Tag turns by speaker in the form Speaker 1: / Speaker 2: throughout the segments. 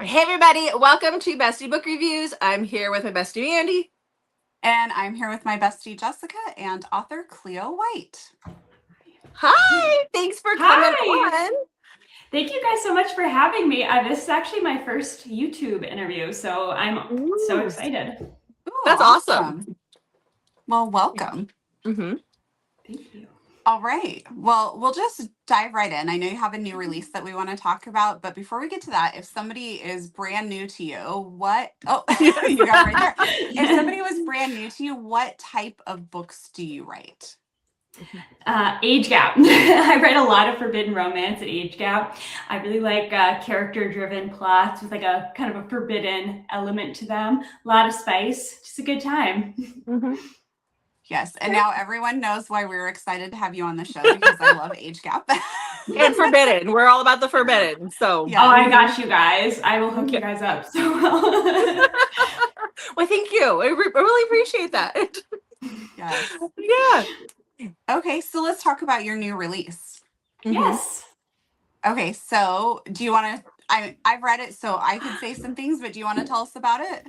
Speaker 1: Hey everybody, welcome to Bestie Book Reviews. I'm here with my bestie Andy.
Speaker 2: And I'm here with my bestie Jessica and author Cleo White.
Speaker 1: Hi, thanks for coming on.
Speaker 3: Thank you guys so much for having me. This is actually my first YouTube interview, so I'm so excited.
Speaker 1: Ooh, that's awesome.
Speaker 2: Well, welcome.
Speaker 3: Thank you.
Speaker 2: All right. Well, we'll just dive right in. I know you have a new release that we want to talk about, but before we get to that, if somebody is brand new to you, you got it right there. If somebody was brand new to you, what type of books do you write?
Speaker 3: Age gap. I write a lot of forbidden romance at age gap. I really like character-driven plots with like a kind of a forbidden element to them. A lot of spice. Just a good time.
Speaker 2: Yes, and now everyone knows why we're excited to have you on the show, because I love age gap.
Speaker 1: And forbidden. We're all about the forbidden. So
Speaker 3: yeah. Oh, I got you guys. I will hook you guys up so well.
Speaker 1: Well, thank you. I really appreciate that.
Speaker 2: Yes.
Speaker 1: Yeah.
Speaker 2: Okay, so let's talk about your new release.
Speaker 3: Yes.
Speaker 2: Okay, so do you want to? I've read it, so I could say some things, but do you want to tell us about it?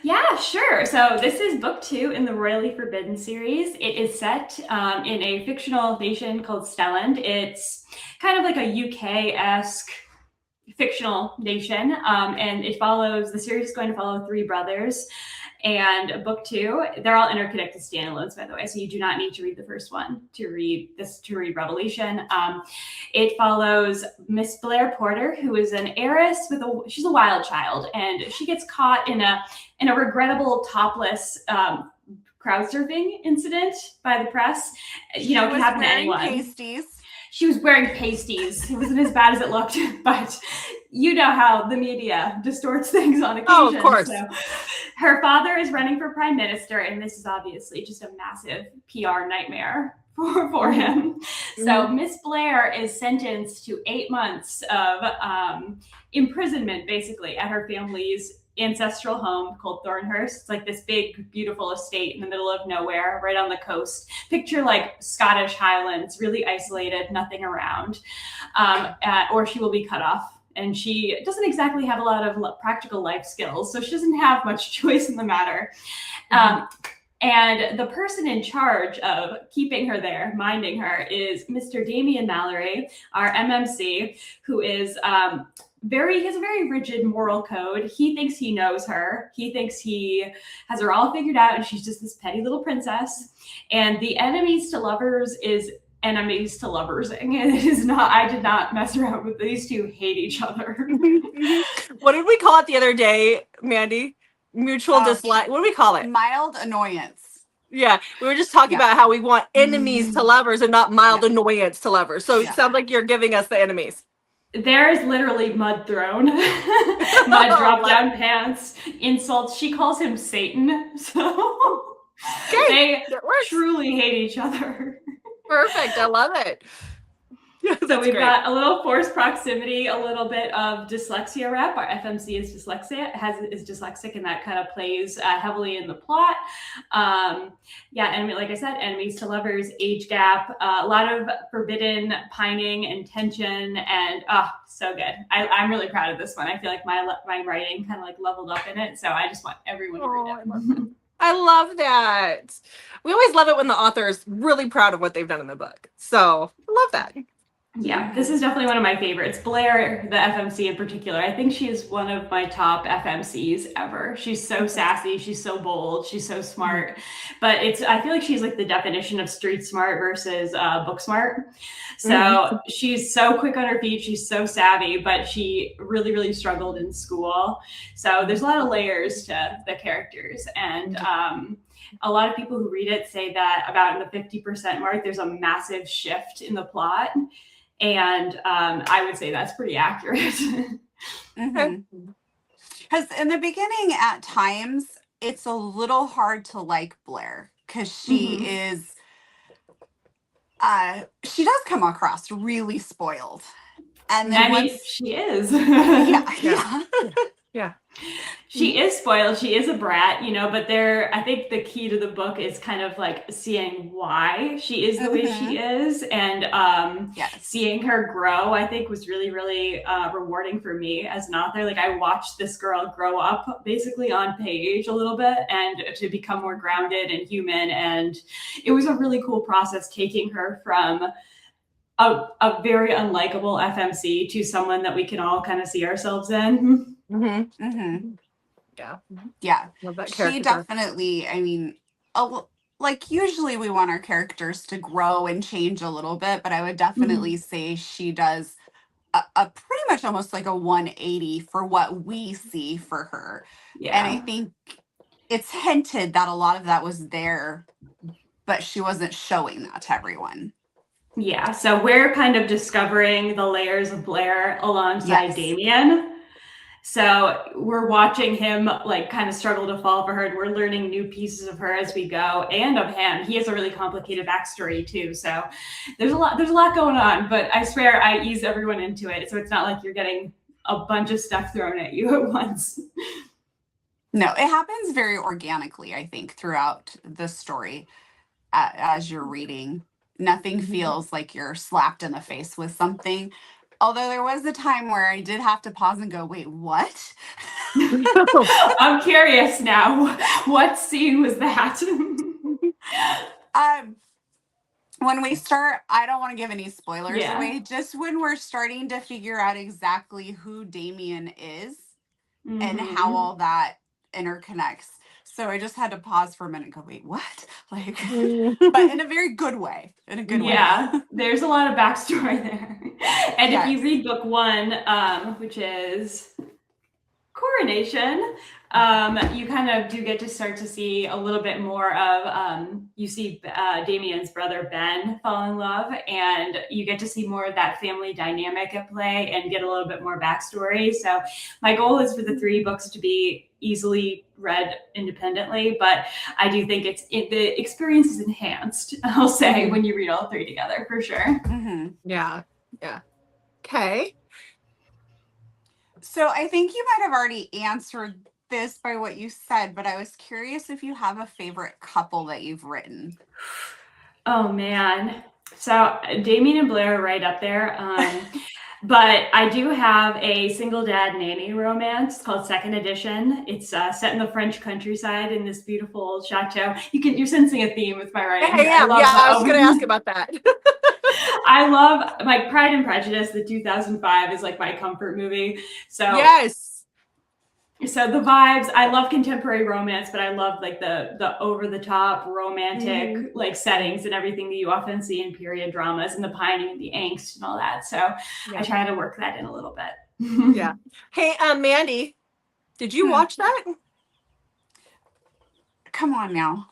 Speaker 3: Yeah, sure. So this is book 2 in the Royally Forbidden series. It is set in a fictional nation called Stelland. It's kind of like a UK-esque fictional nation, and the series is going to follow 3 brothers. And book 2, they're all interconnected standalones, by the way, so you do not need to read the first one to read Revelation. It follows Miss Blair Porter, who is an heiress she's a wild child, and she gets caught in a regrettable topless crowd surfing incident by the press. You know, it can happen to anyone.
Speaker 2: Pasties.
Speaker 3: She was wearing pasties. It wasn't as bad as it looked, but you know how the media distorts things on occasion.
Speaker 1: Oh, of course.
Speaker 3: So her father is running for prime minister, and this is obviously just a massive PR nightmare for him. Mm-hmm. So Miss Blair is sentenced to 8 months of imprisonment, basically, at her family's ancestral home called Thornhurst. It's like this big, beautiful estate in the middle of nowhere, right on the coast. Picture like Scottish Highlands, really isolated, nothing around, or she will be cut off. And she doesn't exactly have a lot of practical life skills, so she doesn't have much choice in the matter. And the person in charge of keeping her there, minding her, is Mr. Damian Mallory, our MMC, who is he has a very rigid moral code. He thinks he knows her. He thinks he has her all figured out, and she's just this petty little princess. And the enemies to lovers is enemies to loversing. It is not, I did not mess around with these two. Hate each other.
Speaker 1: What did we call it the other day, Mandy? Mutual dislike. What do we call it?
Speaker 2: Mild annoyance.
Speaker 1: Yeah, we were just talking about how we want enemies to lovers and not mild annoyance to lovers. So it sounds like you're giving us the enemies.
Speaker 3: There is literally mud thrown, mud drop down pants, insults. She calls him Satan. So they truly hate each other.
Speaker 1: Perfect. I love it.
Speaker 3: So we've got a little forced proximity, a little bit of dyslexia rep. Our FMC is dyslexic, and that kind of plays heavily in the plot. And like I said, enemies to lovers, age gap, a lot of forbidden pining and tension, and so good. I'm really proud of this one. I feel like my writing kind of like leveled up in it, so I just want everyone to read it.
Speaker 1: I love that. We always love it when the author is really proud of what they've done in the book. So I love that.
Speaker 3: Yeah, this is definitely one of my favorites. Blair, the FMC in particular, I think she is one of my top FMCs ever. She's so sassy, she's so bold, she's so smart. But I feel like she's like the definition of street smart versus book smart. So she's so quick on her feet, she's so savvy, but she really, really struggled in school. So there's a lot of layers to the characters. And a lot of people who read it say that about in the 50% mark, there's a massive shift in the plot. And I would say that's pretty accurate.
Speaker 2: Because in the beginning, at times, it's a little hard to like Blair, because she is, she does come across really spoiled. And then
Speaker 3: she is.
Speaker 2: Yeah.
Speaker 3: She is spoiled. She is a brat, you know, but I think the key to the book is kind of like seeing why she is the way she is, and seeing her grow, I think was really, really rewarding for me as an author. Like I watched this girl grow up basically on page a little bit and to become more grounded and human. And it was a really cool process taking her from a very unlikable FMC to someone that we can all kind of see ourselves in.
Speaker 2: Yeah.
Speaker 1: Love that
Speaker 2: She
Speaker 1: character.
Speaker 2: definitely, I mean, like usually we want our characters to grow and change a little bit, but I would definitely say she does a pretty much almost like a 180 for what we see for her.
Speaker 3: Yeah.
Speaker 2: And I think it's hinted that a lot of that was there, but she wasn't showing that to everyone.
Speaker 3: Yeah, so we're kind of discovering the layers of Blair alongside Damien. So we're watching him like kind of struggle to fall for her, and we're learning new pieces of her as we go, and of him. He has a really complicated backstory too. So there's a lot going on, but I swear I ease everyone into it. So it's not like you're getting a bunch of stuff thrown at you at once.
Speaker 2: No, it happens very organically, I think, throughout the story as you're reading. Nothing feels like you're slapped in the face with something. Although there was a time where I did have to pause and go, wait, what?
Speaker 3: I'm curious now. What scene was that?
Speaker 2: When we start, I don't want to give any spoilers away. Just when we're starting to figure out exactly who Damien is and how all that interconnects. So I just had to pause for a minute and go, wait, what? Like, but in a very good way. In a good way.
Speaker 3: Yeah, there's a lot of backstory there. And if you read book 1, which is Coronation, you kind of do get to start to see a little bit more of, you see Damien's brother Ben fall in love, and you get to see more of that family dynamic at play and get a little bit more backstory. So my goal is for the 3 books to be easily read independently, but I do think the experience is enhanced, I'll say, when you read all 3 together, for sure.
Speaker 1: Yeah. Okay.
Speaker 2: So I think you might have already answered this by what you said, but I was curious if you have a favorite couple that you've written.
Speaker 3: Oh man. So Damien and Blair are right up there. But I do have a single dad nanny romance called Second Edition. It's set in the French countryside in this beautiful old chateau. You're sensing a theme with my writing.
Speaker 1: I was going to ask about that.
Speaker 3: I love like Pride and Prejudice. The 2005 is like my comfort movie. So So the vibes, I love contemporary romance, but I love like the over the top romantic like settings and everything that you often see in period dramas and the pining and the angst and all that. So I try to work that in a little bit.
Speaker 1: Hey, Mandy, did you watch that?
Speaker 2: Come on now.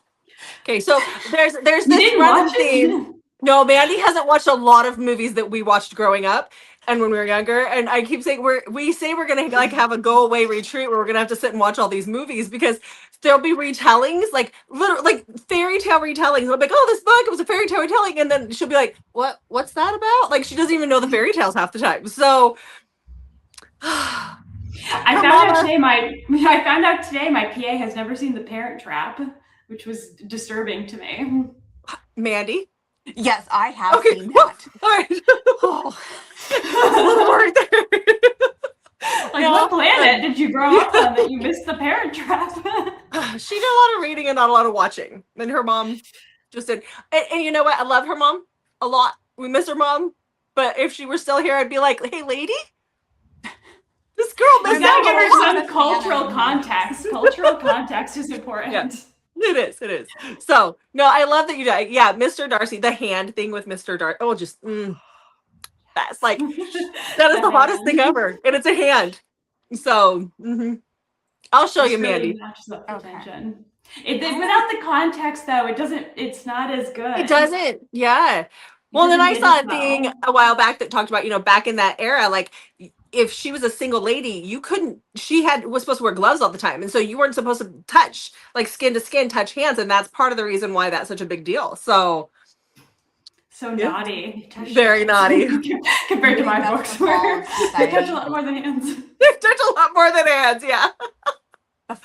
Speaker 1: Okay, so there's this running theme. No, Mandy hasn't watched a lot of movies that we watched growing up and when we were younger. And I keep saying we say we're gonna like have a go away retreat where we're gonna have to sit and watch all these movies because there'll be retellings, like literally like fairy tale retellings. I'm like, oh, this book, it was a fairy tale retelling, and then she'll be like, what's that about? Like she doesn't even know the fairy tales half the time. So
Speaker 3: I found out today my PA has never seen The Parent Trap, which was disturbing to me.
Speaker 1: Mandy?
Speaker 2: Yes, I have seen that.
Speaker 1: All right. Oh, that's a little worried there.
Speaker 3: Like, what planet did you grow up on that you missed The Parent Trap?
Speaker 1: She did a lot of reading and not a lot of watching. And her mom just did. And you know what? I love her mom a lot. We miss her mom. But if she were still here, I'd be like, hey, lady, this girl
Speaker 3: you gotta give her some cultural context. Cultural context is important.
Speaker 1: Yeah. It is. So, no, I love that you do. Yeah, Mr. Darcy, the hand thing with Mr. Darcy. Oh, just, that's like, that is the hottest thing ever. And it's a hand. So, I'll show you, Mandy.
Speaker 3: Attention. Without the context, though, it's not as good.
Speaker 1: It doesn't. Yeah. Well, then I saw a thing a while back that talked about, back in that era, like, if she was a single lady, she was supposed to wear gloves all the time. And so you weren't supposed to touch, like skin to skin, touch hands. And that's part of the reason why that's such a big deal. So
Speaker 3: naughty.
Speaker 1: Very naughty.
Speaker 3: Compared to my books where they touch a lot more than hands.
Speaker 1: They touch a lot more than hands, yeah.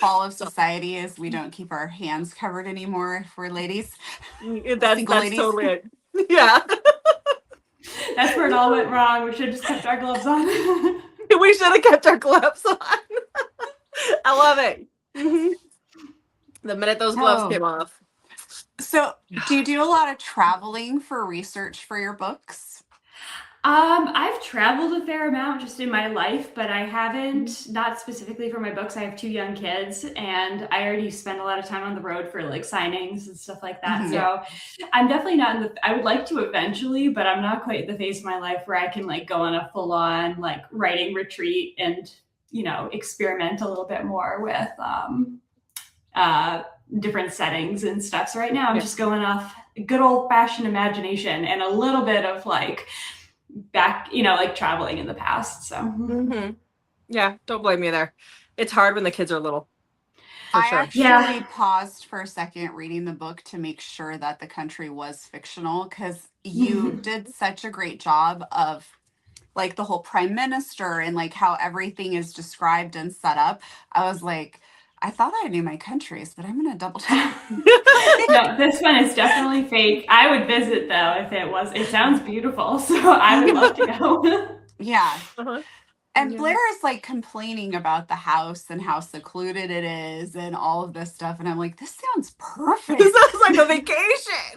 Speaker 2: fall of society is we don't keep our hands covered anymore if we're ladies.
Speaker 1: That's
Speaker 2: ladies.
Speaker 1: totally it. Yeah.
Speaker 3: That's where it all went wrong. We should have just kept our gloves on.
Speaker 1: We should have kept our gloves on. I love it. Mm-hmm. The minute those gloves came off.
Speaker 2: So, do you do a lot of traveling for research for your books?
Speaker 3: I've traveled a fair amount just in my life, but I haven't, not specifically for my books. I have 2 young kids, and I already spend a lot of time on the road for like signings and stuff like that. So I'm definitely not in the, I would like to eventually, but I'm not quite at the phase of my life where I can like go on a full on like writing retreat and, you know, experiment a little bit more with different settings and stuff. So right now I'm just going off good old fashioned imagination and a little bit of like back, you know, like traveling in the past. So
Speaker 1: yeah, don't blame me there. It's hard when the kids are little.
Speaker 2: I actually paused for a second reading the book to make sure that the country was fictional, because you did such a great job of like the whole prime minister and like how everything is described and set up. I was like, I thought I knew my countries, but I'm going to double check.
Speaker 3: No, this one is definitely fake. I would visit though if it was. It sounds beautiful, so I would love to go.
Speaker 2: Yeah. And Blair is like complaining about the house and how secluded it is and all of this stuff. And I'm like, this sounds perfect.
Speaker 1: This sounds like a vacation.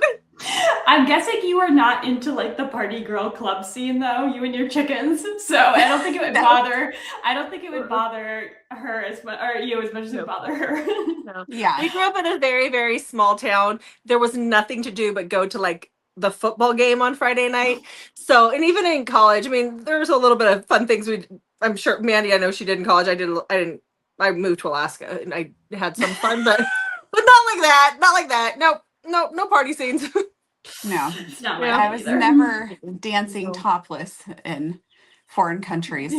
Speaker 3: I'm guessing you are not into like the party girl club scene though, you and your chickens. So I don't think it would bother. I don't think it would bother her as much, or you as much as it would bother her.
Speaker 1: No. Yeah. We grew up in a very, very small town. There was nothing to do but go to like the football game on Friday night. So, and even in college, I mean, there was a little bit of fun things I'm sure Mandy, I know she did in college. I moved to Alaska and I had some fun, but not like that. Not like that. No party scenes.
Speaker 2: No,
Speaker 3: it's not
Speaker 2: I was never dancing topless in foreign countries.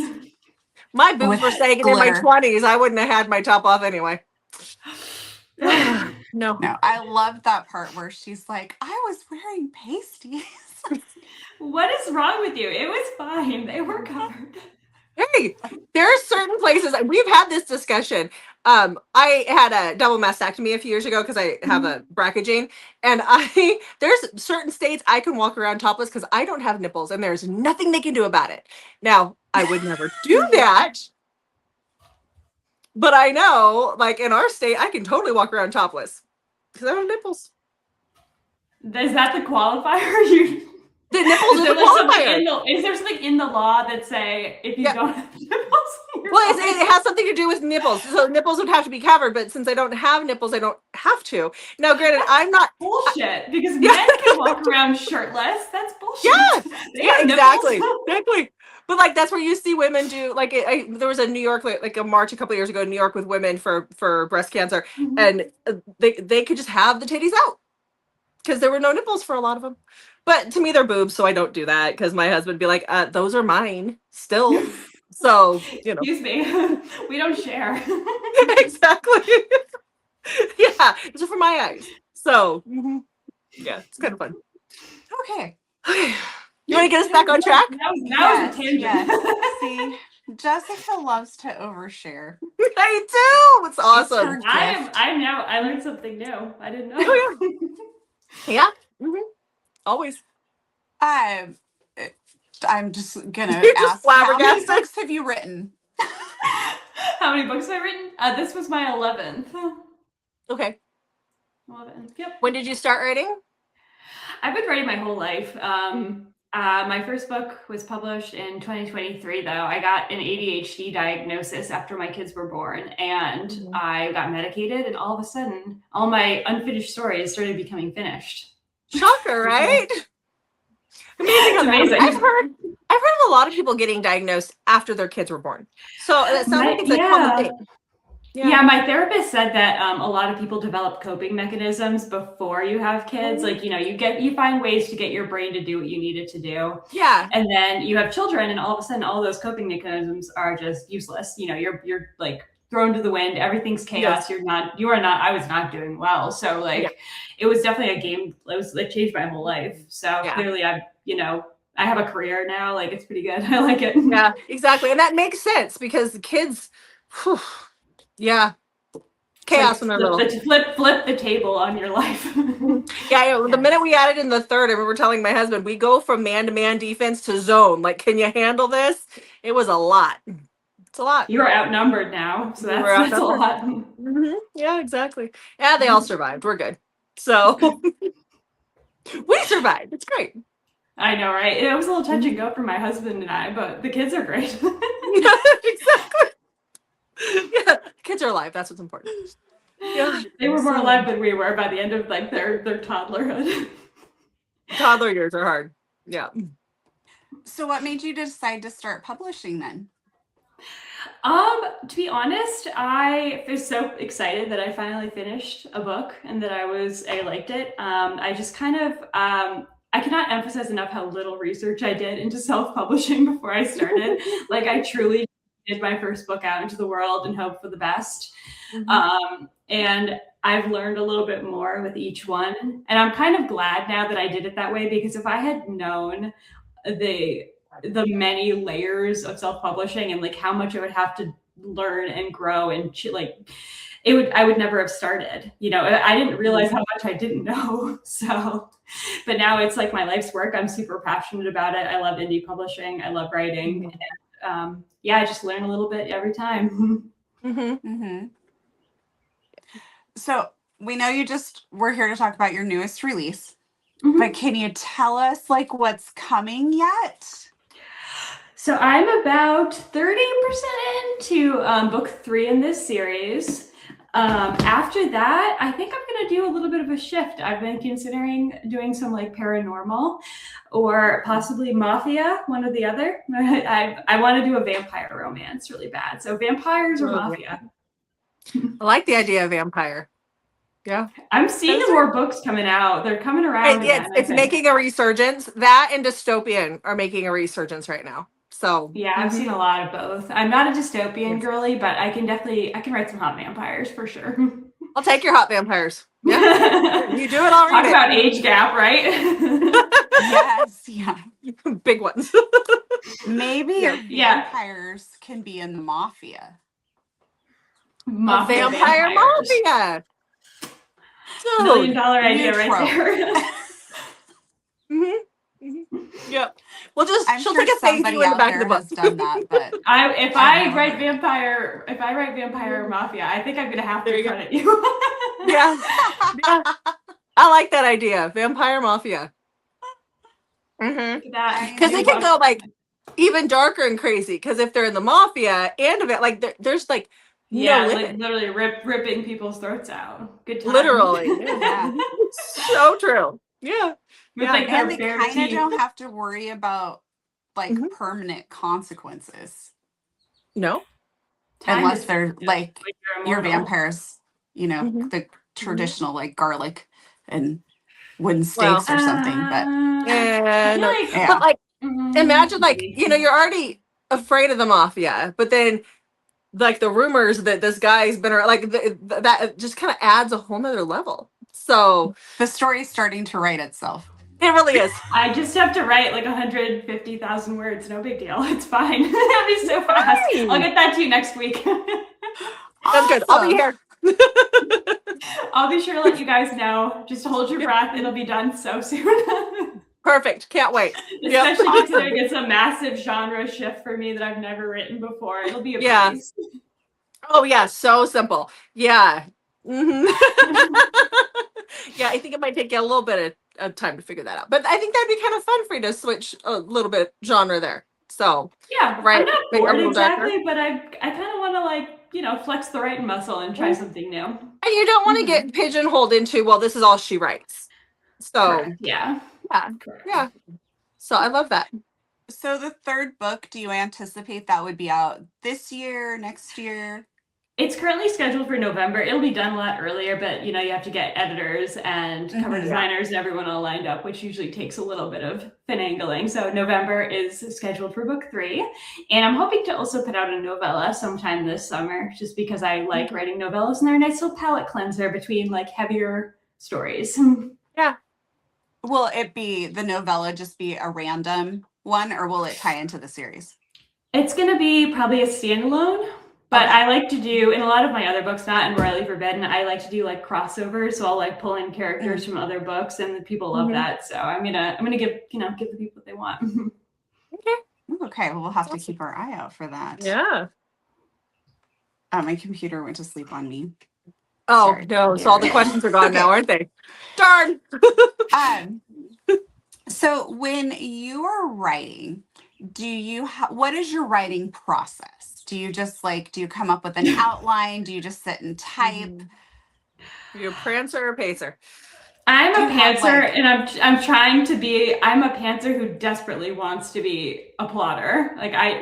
Speaker 1: My boobs were sagging in my 20s. I wouldn't have had my top off anyway. No.
Speaker 2: I loved that part where she's like, I was wearing pasties.
Speaker 3: What is wrong with you? It was fine. They were covered.
Speaker 1: Hey, there are certain places, we've had this discussion. I had a double mastectomy a few years ago because I have a BRCA gene, and there's certain states I can walk around topless because I don't have nipples and there's nothing they can do about it. Now, I would never do that, but I know, like in our state, I can totally walk around topless because I don't have nipples.
Speaker 3: Is that the qualifier?
Speaker 1: The nipples are the qualifier.
Speaker 3: Is there something in the law that say if you don't have nipples?
Speaker 1: Well, it has something to do with nipples. So nipples would have to be covered, but since I don't have nipples, I don't have to. Now, granted, I'm not
Speaker 3: bullshit because men can walk around shirtless. That's bullshit.
Speaker 1: Yeah, exactly. But like that's where you see women do like there was a New York like a march a couple of years ago in New York with women for breast cancer, and they could just have the titties out because there were no nipples for a lot of them. But to me, they're boobs, so I don't do that because my husband would be like, those are mine still. So, you know.
Speaker 3: Excuse me. We don't share.
Speaker 1: Exactly. Yeah, it's for my eyes. So, yeah, it's kind of fun.
Speaker 2: Okay.
Speaker 1: You want to get us back on track?
Speaker 3: That was a tangent.
Speaker 2: Yes. See, Jessica loves to overshare.
Speaker 1: I do. It's awesome.
Speaker 3: I learned something new. I didn't know.
Speaker 1: Yeah. Always.
Speaker 2: I'm just gonna ask, how many books have you written?
Speaker 3: How many books have I written? This was my 11th.
Speaker 1: Okay.
Speaker 3: 11th. Yep.
Speaker 1: When did you start writing?
Speaker 3: I've been writing my whole life. My first book was published in 2023, though. I got an ADHD diagnosis after my kids were born, and I got medicated, and all of a sudden, all my unfinished stories started becoming finished.
Speaker 1: Shocker, right? Amazing. I've heard of a lot of people getting diagnosed after their kids were born. So that sounds like it's a common thing.
Speaker 3: Yeah, my therapist said that a lot of people develop coping mechanisms before you have kids. Like, you know, you find ways to get your brain to do what you need it to do.
Speaker 1: Yeah.
Speaker 3: And then you have children, and all of a sudden, all those coping mechanisms are just useless. You know, you're like thrown to the wind. Everything's chaos.
Speaker 1: Yes.
Speaker 3: I was not doing well. So like, it was definitely a game. It changed my whole life. So clearly, I have a career now. Like, it's pretty good. I like it.
Speaker 1: Yeah, exactly. And that makes sense because the kids, yeah, chaos when they're little.
Speaker 3: Flip the table on your life.
Speaker 1: Yeah, the minute we added in the third, I remember telling my husband, we go from man-to-man defense to zone. Like, can you handle this? It was a lot. It's a lot.
Speaker 3: You're outnumbered now, so that's a lot.
Speaker 1: Mm-hmm. Yeah, exactly. Yeah, they all survived. We're good. So we survived. It's great.
Speaker 3: I know, right? It was a little touch and go for my husband and I, but the kids are great.
Speaker 1: Yeah, exactly. Yeah, kids are alive. That's what's important. Yeah,
Speaker 3: they were more alive than we were by the end of like their toddlerhood.
Speaker 1: Toddler years are hard. Yeah.
Speaker 2: So what made you decide to start publishing then?
Speaker 3: To be honest, I was so excited that I finally finished a book and that I liked it. I just kind of, I cannot emphasize enough how little research I did into self-publishing before I started. Like, I truly did my first book out into the world and hope for the best. And I've learned a little bit more with each one. And I'm kind of glad now that I did it that way, because if I had known the many layers of self-publishing and like how much I would have to learn and grow and I would never have started. You know, I didn't realize how much I didn't know. So, but now it's like my life's work. I'm super passionate about it. I love indie publishing. I love writing. And, I just learn a little bit every time.
Speaker 2: So we know we're here to talk about your newest release, but can you tell us like what's coming yet?
Speaker 3: So I'm about 30% into book 3 in this series. After that, I think I'm going to do a little bit of a shift. I've been considering doing some like paranormal or possibly mafia, one or the other. I want to do a vampire romance really bad. So vampires or mafia.
Speaker 1: I like the idea of vampire. Yeah.
Speaker 3: I'm seeing more books coming out. They're coming around.
Speaker 1: It's making a resurgence. That and dystopian are making a resurgence right now. So
Speaker 3: yeah, I've seen a lot of both. I'm not a dystopian girly, but I can write some hot vampires for sure.
Speaker 1: I'll take your hot vampires. Yeah. You do it all right.
Speaker 3: Talk about age gap, right?
Speaker 2: Yes, yeah.
Speaker 1: Big ones.
Speaker 2: Maybe your vampires can be in the mafia.
Speaker 1: Vampire mafia.
Speaker 3: $1 million idea right there.
Speaker 1: Yep. Well,
Speaker 2: I'm
Speaker 1: she'll
Speaker 2: sure
Speaker 1: take a thank you in the back of the book.
Speaker 2: Has done that, but
Speaker 3: if I write vampire mafia, I think I'm gonna have to credit you.
Speaker 1: Yeah. I like that idea. Vampire mafia. Because they can go like even darker and crazy. Because if they're in the mafia and of it, like there's like no limit.
Speaker 3: Like literally ripping people's throats out. Good time.
Speaker 1: Literally. Yeah. So true. Yeah.
Speaker 2: Like, and they kind of don't have to worry about like permanent consequences.
Speaker 1: No.
Speaker 2: Unless they're like your vampires, you know, the traditional like garlic and wooden stakes or something. But
Speaker 1: but like imagine like, you know, you're already afraid of the mafia, but then like the rumors that this guy's been around, like that just kind of adds a whole nother level. So
Speaker 2: the story's starting to write itself.
Speaker 1: It really is.
Speaker 3: I just have to write like 150,000 words. No big deal. It's fine. It'll be so fast. I'll get that to you next week.
Speaker 1: That's good. I'll be here.
Speaker 3: I'll be sure to let you guys know. Just hold your breath. It'll be done so soon.
Speaker 1: Perfect. Can't wait.
Speaker 3: Especially considering it's a massive genre shift for me that I've never written before. It'll be a breeze.
Speaker 1: Oh yeah, so simple. Yeah. Yeah, I think it might take you a little bit of time to figure that out. But I think that'd be kind of fun for you to switch a little bit genre there. So
Speaker 3: yeah,
Speaker 1: right.
Speaker 3: I'm not bored exactly, but I kind of want to like, you know, flex the writing muscle and try something new.
Speaker 1: And you don't want to get pigeonholed into, well, this is all she writes. So
Speaker 3: correct. Yeah.
Speaker 1: So I love that.
Speaker 2: So the third book, do you anticipate that would be out this year, next year?
Speaker 3: It's currently scheduled for November. It'll be done a lot earlier, but you know, you have to get editors and cover designers and everyone all lined up, which usually takes a little bit of finagling. So November is scheduled for book 3. And I'm hoping to also put out a novella sometime this summer, just because I like writing novellas and they're a nice little palate cleanser between like heavier stories.
Speaker 1: Yeah.
Speaker 2: Will the novella just be a random one, or will it tie into the series?
Speaker 3: It's going to be probably a standalone. But I like to do, in a lot of my other books, not in Royally Forbidden, I like to do like crossovers. So I'll like pull in characters from other books, and the people love that. So I'm gonna give the people what they want.
Speaker 2: Okay, well, we'll have to keep our eye out for that.
Speaker 1: Yeah.
Speaker 2: My computer went to sleep on me.
Speaker 1: Oh,
Speaker 2: Sorry.
Speaker 1: no. So all the questions are gone now, aren't they? Darn.
Speaker 2: So when you are writing, what is your writing process? Do you just do you come up with an outline? Do you just sit and type?
Speaker 1: You a prancer or pacer?
Speaker 3: I'm a pantser, and I'm trying to be. I'm a pantser who desperately wants to be a plotter. Like I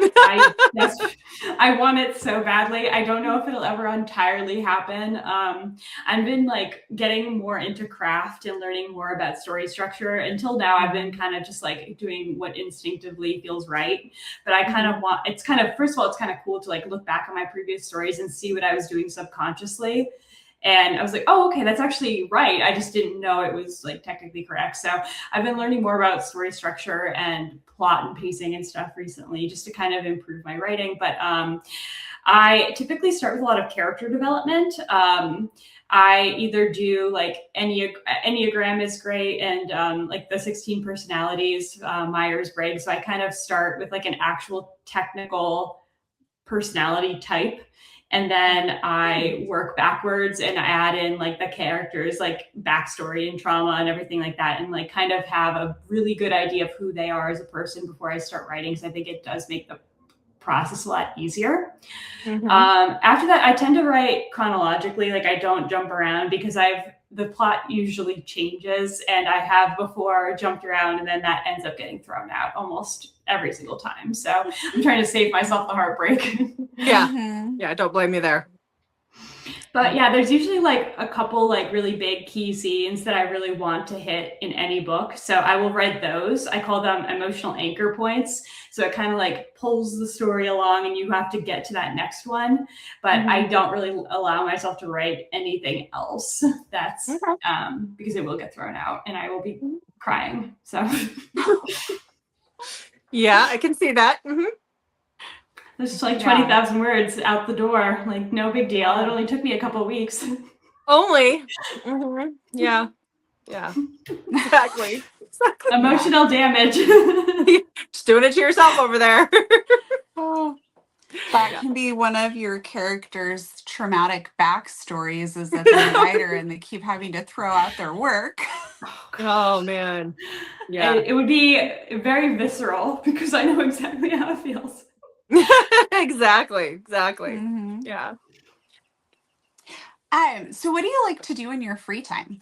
Speaker 3: want it so badly. I don't know if it'll ever entirely happen. I've been like getting more into craft and learning more about story structure. Until now, I've been kind of just like doing what instinctively feels right. But I kind of want. It's kind of, first of all, it's kind of cool to like look back on my previous stories and see what I was doing subconsciously. And I was like, oh, okay, that's actually right. I just didn't know it was like technically correct. So I've been learning more about story structure and plot and pacing and stuff recently, just to kind of improve my writing. But I typically start with a lot of character development. I either do like Enneagram is great, and like the 16 personalities, Myers-Briggs. So I kind of start with like an actual technical personality type. And then I work backwards and I add in like the characters, like backstory and trauma and everything like that, and like kind of have a really good idea of who they are as a person before I start writing. So I think it does make the process a lot easier. After that, I tend to write chronologically. Like I don't jump around, because the plot usually changes, and I have before jumped around, and then that ends up getting thrown out almost every single time. So I'm trying to save myself the heartbreak.
Speaker 1: Yeah. Yeah. Don't blame me there.
Speaker 3: But yeah, there's usually like a couple like really big key scenes that I really want to hit in any book. So I will write those. I call them emotional anchor points. So it kind of like pulls the story along, and you have to get to that next one. But I don't really allow myself to write anything else. That's because it will get thrown out and I will be crying. So
Speaker 1: yeah, I can see that.
Speaker 3: There's just like 20,000 words out the door. Like no big deal. It only took me a couple of weeks.
Speaker 1: Only. Yeah. Yeah. Exactly.
Speaker 3: Emotional damage.
Speaker 1: Just doing it to yourself over there.
Speaker 2: That can be one of your characters' traumatic backstories, is that they're a writer and they keep having to throw out their work.
Speaker 1: Oh man. Yeah.
Speaker 3: It would be very visceral, because I know exactly how it feels.
Speaker 1: Exactly. Yeah.
Speaker 2: So what do you like to do in your free time?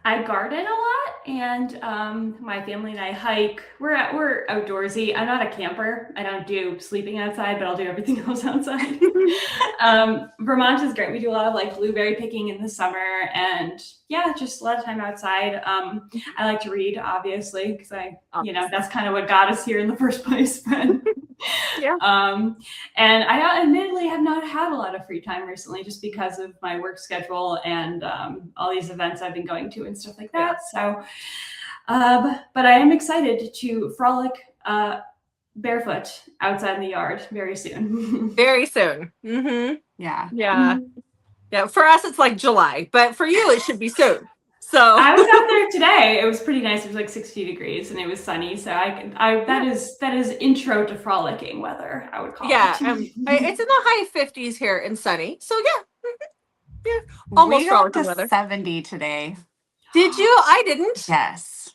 Speaker 3: I garden a lot, and my family and I hike. We're outdoorsy. I'm not a camper. I don't do sleeping outside, but I'll do everything else outside. Vermont is great. We do a lot of like blueberry picking in the summer, and yeah, just a lot of time outside. I like to read, obviously, because that's kind of what got us here in the first place. But yeah. And I admittedly have not had a lot of free time recently, just because of my work schedule and all these events I've been going to and stuff like that. So, but I am excited to frolic barefoot outside in the yard very soon.
Speaker 1: Very soon.
Speaker 2: Yeah.
Speaker 1: Yeah. Yeah. For us, it's like July, but for you, it should be soon. So
Speaker 3: I was out there today. It was pretty nice. It was like 60 degrees and it was sunny. So that is intro to frolicking weather, I would call it.
Speaker 1: It's in the high 50s here and sunny. So yeah. Almost frolicking weather.
Speaker 2: 70 today.
Speaker 1: Did you? I didn't.
Speaker 2: Yes.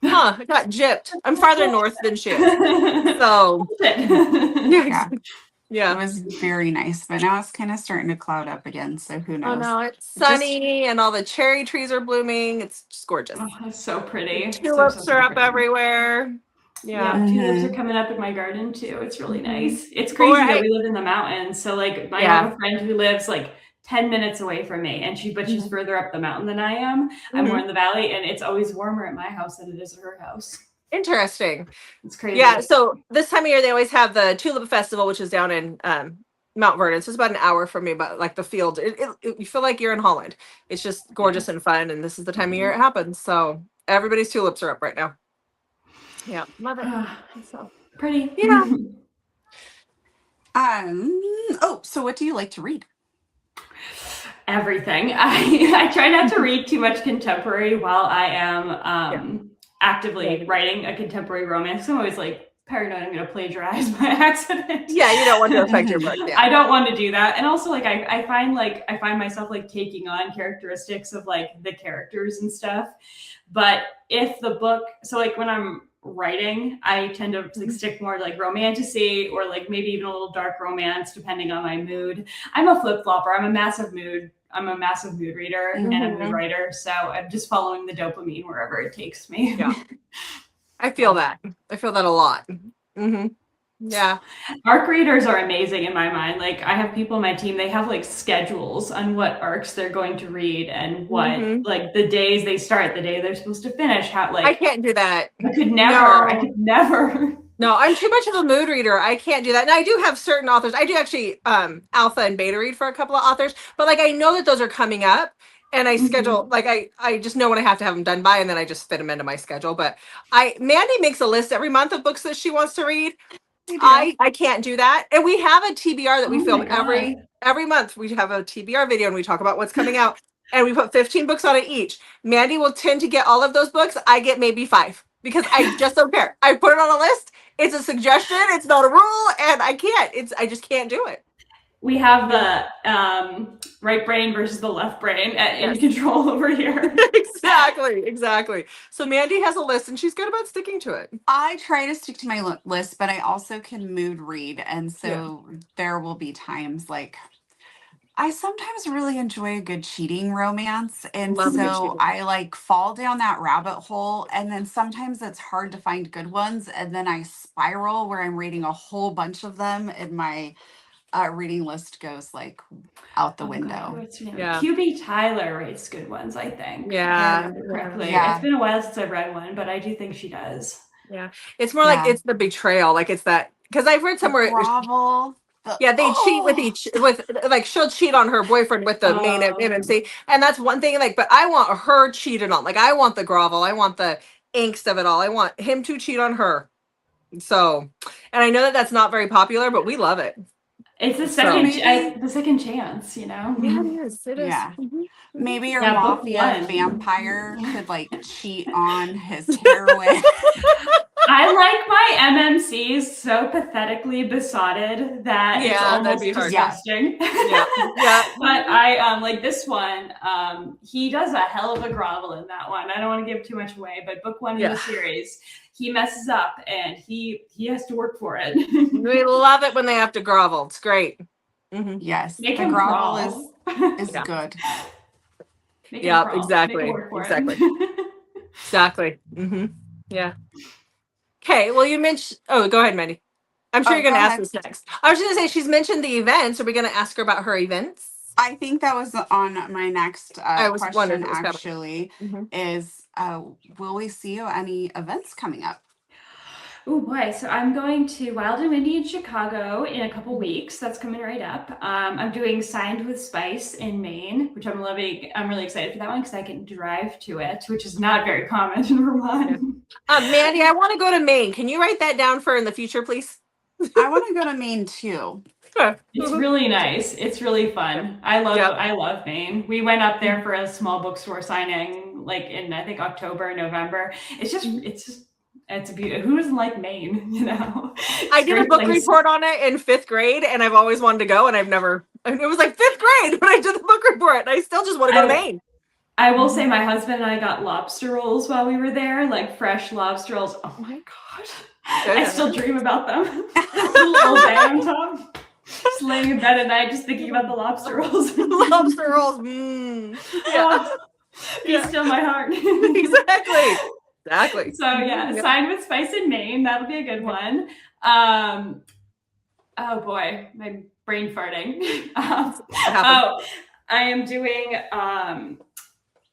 Speaker 1: I got gypped. I'm farther north than she is. So yeah.
Speaker 2: It was very nice, but now it's kind of starting to cloud up again. So who knows?
Speaker 1: Oh no, it's sunny and all the cherry trees are blooming. It's just gorgeous.
Speaker 3: Oh, it's so pretty.
Speaker 1: Tulips are up everywhere. Yeah.
Speaker 3: Tulips are coming up in my garden too. It's really nice. It's crazy that we live in the mountains. So like I have a friend who lives like 10 minutes away from me, and she's further up the mountain than I am. I'm more in the valley, and it's always warmer at my house than it is at her house.
Speaker 1: Interesting.
Speaker 3: It's crazy.
Speaker 1: Yeah. So this time of year, they always have the Tulip Festival, which is down in Mount Vernon. So it's about an hour from me, but like the field, you feel like you're in Holland. It's just gorgeous and fun. And this is the time of year it happens. So everybody's tulips are up right now. Yeah. Love it.
Speaker 3: It's so pretty.
Speaker 1: Yeah.
Speaker 2: So what do you like to read?
Speaker 3: Everything. I try not to read too much contemporary while I am actively writing a contemporary romance. I'm always like paranoid I'm going to plagiarize by accident.
Speaker 1: Yeah, you don't want to affect your book. Yeah.
Speaker 3: I don't want to do that. And also like I find myself like taking on characteristics of like the characters and stuff. But if the book, so like when I'm writing, I tend to like stick more like romantasy or like maybe even a little dark romance depending on my mood. I'm a flip-flopper. I'm a massive mood reader and a mood writer. So I'm just following the dopamine wherever it takes me.
Speaker 1: Yeah. I feel that. I feel that a lot. Mm-hmm. Yeah.
Speaker 3: Arc readers are amazing in my mind. Like I have people on my team, they have like schedules on what arcs they're going to read and what like the days they start, the day they're supposed to finish. How like
Speaker 1: I can't do that.
Speaker 3: I could never.
Speaker 1: No, I'm too much of a mood reader. I can't do that. And I do have certain authors. I do actually alpha and beta read for a couple of authors, but like I know that those are coming up and I schedule like I just know when I have to have them done by and then I just fit them into my schedule. But Mandy makes a list every month of books that she wants to read. I can't do that. And we have a TBR that we film every month. We have a TBR video and we talk about what's coming out and we put 15 books on it each. Mandy will tend to get all of those books. I get maybe 5 because I just don't care. I put it on a list. It's a suggestion. It's not a rule. And I just can't do it.
Speaker 3: We have the right brain versus the left brain in control over here.
Speaker 1: Exactly. So Mandy has a list and she's good about sticking to it.
Speaker 2: I try to stick to my list, but I also can mood read. And so there will be times like I sometimes really enjoy a good cheating romance. And so I like fall down that rabbit hole. And then sometimes it's hard to find good ones. And then I spiral where I'm reading a whole bunch of them and my reading list goes like out the window.
Speaker 3: QB Tyler writes good ones, I think. Correctly.
Speaker 2: Yeah.
Speaker 3: It's been a while since I've read one, but I do think she does.
Speaker 1: Yeah. It's more like it's the betrayal. Like it's that, because I've read somewhere. They cheat with like she'll cheat on her boyfriend with the main MMC. And that's one thing, like, but I want her cheated on. Like I want the grovel. I want the angst of it all. I want him to cheat on her. So, and I know that that's not very popular, but we love it.
Speaker 3: It's the second chance, you know?
Speaker 1: Yeah, it is. It is.
Speaker 2: Yeah. Maybe your mafia vampire could like cheat on his heroine.
Speaker 3: I like my MMCs so pathetically besotted that it's almost disgusting. But I like this one. He does a hell of a grovel in that one. I don't want to give too much away, but book 1 in the series, he messes up and he has to work for it.
Speaker 1: We love it when they have to grovel. It's great.
Speaker 2: Yes,
Speaker 3: Make
Speaker 2: the
Speaker 3: him
Speaker 2: grovel is good.
Speaker 1: Yeah, exactly. Yeah. Okay, well, you mentioned. Oh, go ahead, Mandy. I'm sure you're going to ask this next. I was going to say she's mentioned the events. Are we going to ask her about her events?
Speaker 2: I think that was on my next question. Actually, is will we see you any events coming up?
Speaker 3: Oh boy, so I'm going to Wild and Windy in Chicago in a couple weeks. That's coming right up. I'm doing Signed with Spice in Maine, which I'm loving. I'm really excited for that one because I can drive to it, which is not very common in Vermont.
Speaker 1: Mandy, I want to go to Maine. Can you write that down for in the future, please?
Speaker 2: I want to go to Maine too.
Speaker 3: It's really nice. It's really fun. I love Maine. We went up there for a small bookstore signing, like in I think October, November. It's beautiful. Who doesn't like Maine? You know,
Speaker 1: I did a book report on it in 5th grade, and I've always wanted to go, and I've never. It was like 5th grade when I did the book report, and I still just want to go to Maine.
Speaker 3: I will say, my husband and I got lobster rolls while we were there, like fresh lobster rolls. Oh my god, I still dream about them. Little day on top. Just laying in bed at night, just thinking about the lobster rolls.
Speaker 1: Lobster rolls.
Speaker 3: Be still my heart.
Speaker 1: Exactly.
Speaker 3: So Signed with Spice in Maine. That'll be a good one. Oh boy, my brain farting. I am doing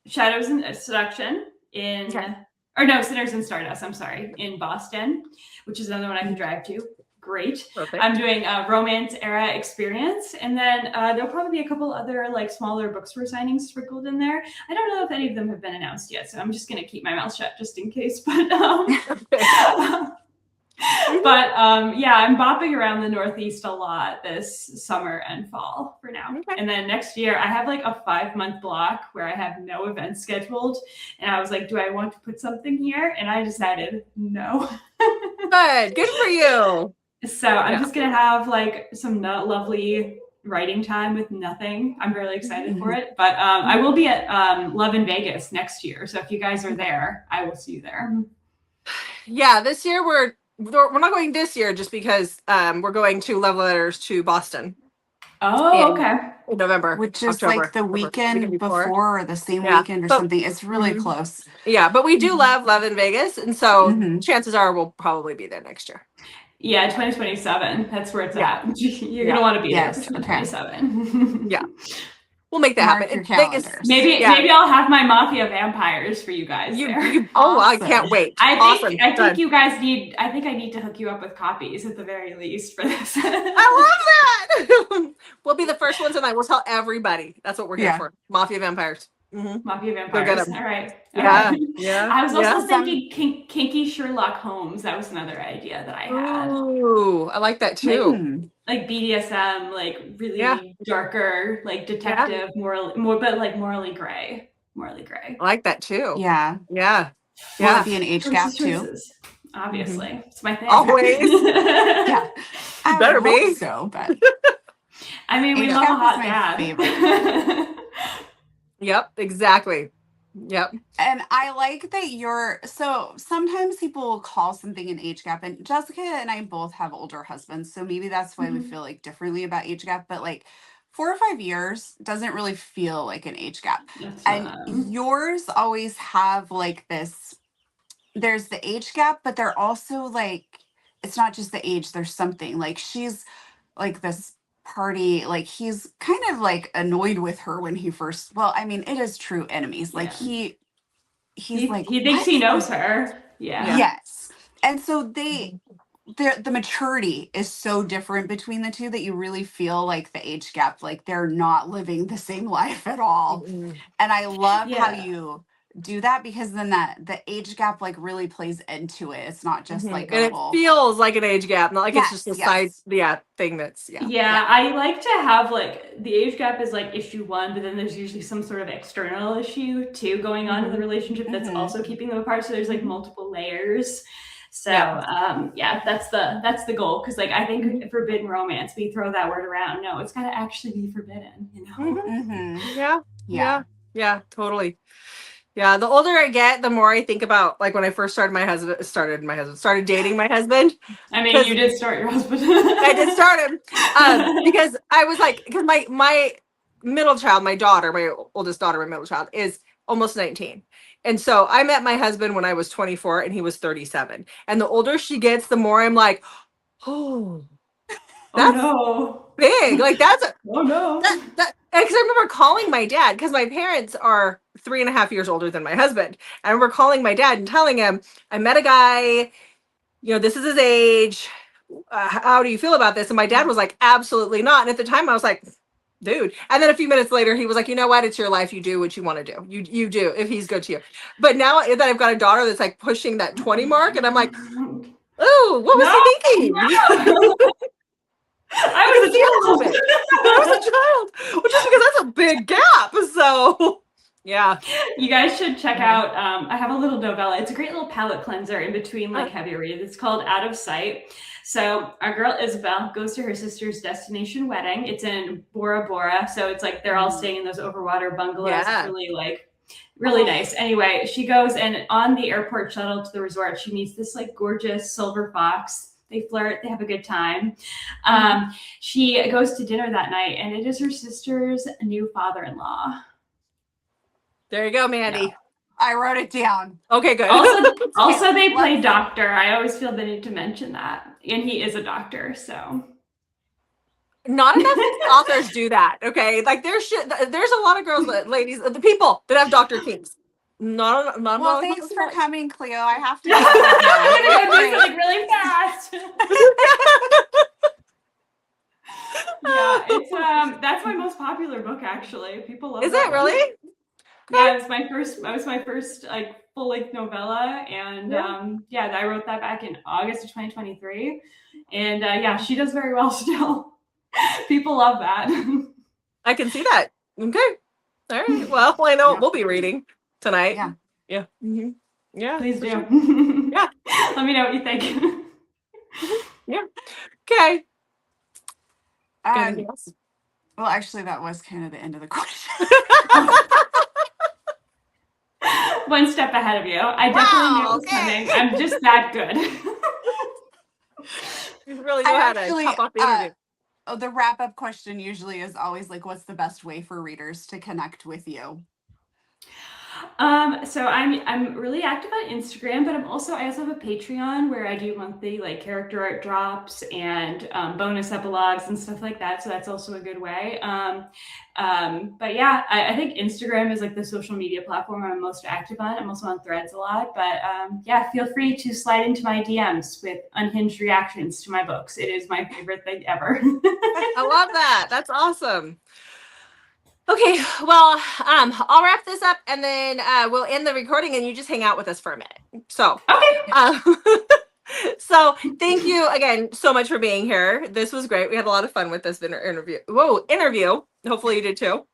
Speaker 3: Shadows and Seduction Sinners and Stardust. I'm sorry, in Boston, which is another one I can drive to. Great. Perfect. I'm doing a Romance Era Experience, and then there'll probably be a couple other like smaller bookstore signings sprinkled in there. I don't know if any of them have been announced yet, so I'm just going to keep my mouth shut just in case. But But yeah, I'm bopping around the Northeast a lot this summer and fall for now.
Speaker 1: Okay.
Speaker 3: And then next year, I have like a 5-month block where I have no events scheduled. And I was like, do I want to put something here? And I decided no.
Speaker 1: Good for you.
Speaker 3: So I'm just going to have like some lovely writing time with nothing. I'm really excited for it. But I will be at Love in Vegas next year. So if you guys are there, I will see you there.
Speaker 1: Yeah, this year we're not going this year just because we're going to Love Letters to Boston.
Speaker 3: Oh, okay.
Speaker 1: In November.
Speaker 2: Which is
Speaker 1: October,
Speaker 2: like the weekend before or the same weekend or
Speaker 1: but,
Speaker 2: something. It's really close.
Speaker 1: Yeah, but we do love in Vegas. And so chances are we'll probably be there next year.
Speaker 3: Yeah, 2027. That's where it's at. You're going to want to be there for 2027.
Speaker 1: Yeah. We'll make that happen.
Speaker 3: Vegas, maybe I'll have my Mafia Vampires for you guys there.
Speaker 1: I can't wait.
Speaker 3: I think you guys need. I think I need to hook you up with copies at the very least for this.
Speaker 1: I love that. We'll be the first ones tonight. We'll tell everybody. That's what we're here for. Mafia Vampires.
Speaker 3: Mafia Vampires. All right.
Speaker 1: Yeah.
Speaker 3: I was also thinking kinky Sherlock Holmes. That was another idea that I had.
Speaker 1: Ooh, I like that too.
Speaker 3: Like BDSM, like really darker, like detective, morally gray. I
Speaker 1: like that too.
Speaker 2: Yeah.
Speaker 1: Yeah.
Speaker 2: Will it be an age gap too?
Speaker 3: Obviously, it's my thing.
Speaker 1: Always.
Speaker 2: Yeah.
Speaker 1: I better be
Speaker 2: so, but
Speaker 3: I mean, we love a hot dad.
Speaker 1: Yep, exactly. Yep.
Speaker 2: And I like that so sometimes people will call something an age gap, and Jessica and I both have older husbands, so maybe that's why we feel like differently about age gap, but like 4 or 5 years doesn't really feel like an age gap. And yours always have like this, there's the age gap, but they're also like, it's not just the age, there's something like she's like this party, like he's kind of like annoyed with her when he first, it is true enemies. Like he's like,
Speaker 3: he thinks he knows her. Yeah.
Speaker 2: Yes. And so the maturity is so different between the two that you really feel like the age gap, like they're not living the same life at all. And I love how you do that, because then the age gap like really plays into it. It's not just like
Speaker 1: and it feels like an age gap, not like it's just a side thing that's
Speaker 3: I like to have like the age gap is like issue 1, but then there's usually some sort of external issue too going on in the relationship that's also keeping them apart, so there's like multiple layers. So that's the goal, because like I think forbidden romance, we throw that word around. No, it's got to actually be forbidden, you know.
Speaker 1: Yeah, totally. Yeah, the older I get, the more I think about like when I first started dating my husband.
Speaker 3: I mean, you did start your husband.
Speaker 1: I did start him because I was like, because my middle child, my oldest daughter, my middle child is almost 19. And so I met my husband when I was 24 and he was 37. And the older she gets, the more I'm like, that's big. Like that's because I remember calling my dad, because my parents are 3.5 years older than my husband. I remember calling my dad and telling him, I met a guy, this is his age. How do you feel about this? And my dad was like, absolutely not. And at the time I was like, dude. And then a few minutes later, he was like, you know what? It's your life. You do what you want to do. You do if he's good to you. But now that I've got a daughter that's like pushing that 20 mark, and I'm like, oh, what was he thinking?
Speaker 3: No. I was
Speaker 1: a child. Well, just because that's a big gap. So yeah.
Speaker 3: You guys should check out, I have a little novella. It's a great little palate cleanser in between like heavy reads. It's called Out of Sight. So our girl Isabel goes to her sister's destination wedding. It's in Bora Bora. So it's like they're all staying in those overwater bungalows. Yeah. It's really nice. Anyway, she goes, and on the airport shuttle to the resort, she meets this like gorgeous silver fox. They flirt, they have a good time. She goes to dinner that night, and it is her sister's new father-in-law.
Speaker 1: There you go, Mandy.
Speaker 2: Yeah. I wrote it down.
Speaker 1: Okay, good.
Speaker 3: Also they play doctor. I always feel the need to mention that. And he is a doctor, so.
Speaker 1: Not enough authors do that, okay? Like there's a lot of girls, ladies, the people that have Dr. Kings. Not
Speaker 2: well, thanks for coming, Cleo. I have to.
Speaker 3: I'm gonna do something really fast. Yeah, it's that's my most popular book actually. People love.
Speaker 1: Is it really?
Speaker 3: Yeah, it was my first like full-length novella, and I wrote that back in August of 2023, and she does very well still. People love that.
Speaker 1: I can see that. Okay. All right. Well, I know what we'll be reading tonight.
Speaker 2: Yeah.
Speaker 1: Yeah. Mm-hmm. Yeah.
Speaker 3: Please do.
Speaker 1: Sure. Yeah.
Speaker 3: Let me know what you think.
Speaker 1: Yeah. Okay.
Speaker 2: Well, actually, that was kind of the end of the question.
Speaker 3: One step ahead of you. I definitely knew it was coming. I'm just that good.
Speaker 1: You really know how to top off the interview.
Speaker 2: The wrap-up question usually is always like, what's the best way for readers to connect with you?
Speaker 3: So I'm really active on Instagram, but I also have a Patreon where I do monthly like character art drops and bonus epilogues and stuff like that. So that's also a good way. But yeah, I think Instagram is like the social media platform I'm most active on. I'm also on Threads a lot, but feel free to slide into my DMs with unhinged reactions to my books. It is my favorite thing ever.
Speaker 1: I love that. That's awesome. Okay, well, I'll wrap this up and then we'll end the recording and you just hang out with us for a minute. So,
Speaker 3: okay.
Speaker 1: So thank you again so much for being here. This was great. We had a lot of fun with this interview. Hopefully you did too.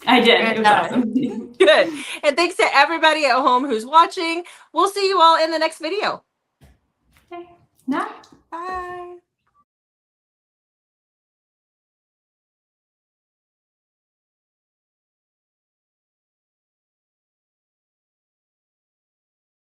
Speaker 3: I did. It was awesome.
Speaker 1: Good. And thanks to everybody at home who's watching. We'll see you all in the next video.
Speaker 3: Okay. Bye.
Speaker 2: Bye.